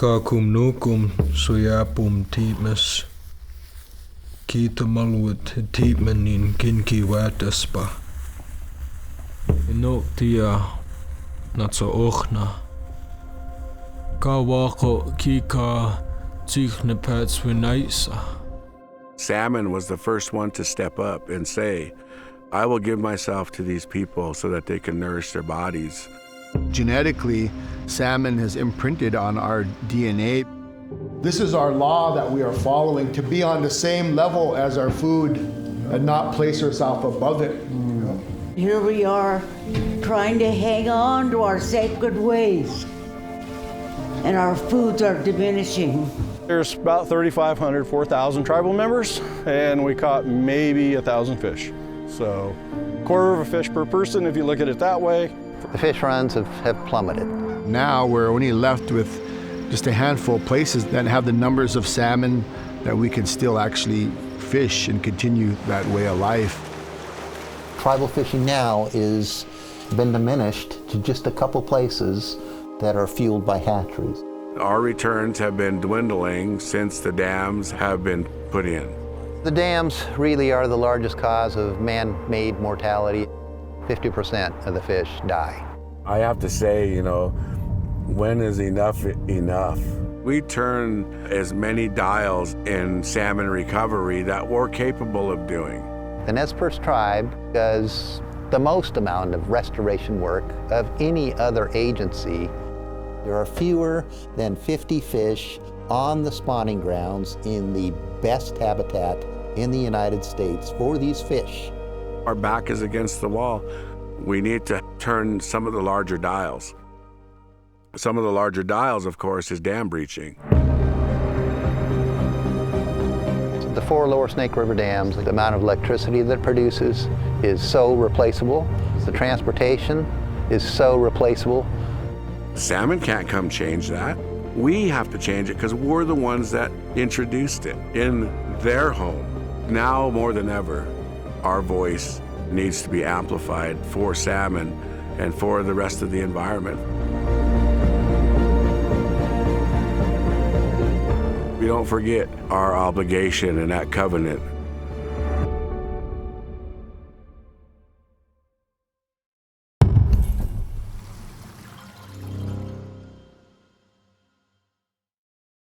Kakum nukum suyapum times. Kita maluat timenin kinki wataspa. Inok tia natso ochna. Kawako kika tichne patswinaisa. Salmon was the first one to step up and say, I will give myself to these people so that they can nourish their bodies. Genetically, salmon has imprinted on our DNA. This is our law that we are following, to be on the same level as our food and not place ourselves above it. Here we are trying to hang on to our sacred ways, and our foods are diminishing. There's about 3,500, 4,000 tribal members, and we caught maybe 1,000 fish. So, quarter of a fish per person if you look at it that way. The fish runs have plummeted. Now we're only left with just a handful of places that have the numbers of salmon that we can still actually fish and continue that way of life. Tribal fishing now is been diminished to just a couple places that are fueled by hatcheries. Our returns have been dwindling since the dams have been put in. The dams really are the largest cause of man-made mortality. 50% of the fish die. I have to say, when is enough enough? We turn as many dials in salmon recovery that we're capable of doing. The Nez Perce Tribe does the most amount of restoration work of any other agency. There are fewer than 50 fish on the spawning grounds in the best habitat in the United States for these fish. Our back is against the wall. We need to turn some of the larger dials. Some of the larger dials, of course, is dam breaching. The 4 lower Snake River dams, the amount of electricity that it produces is so replaceable. The transportation is so replaceable. Salmon can't come change that. We have to change it because we're the ones that introduced it in their home. Now more than ever, our voice needs to be amplified for salmon and for the rest of the environment. We don't forget our obligation and that covenant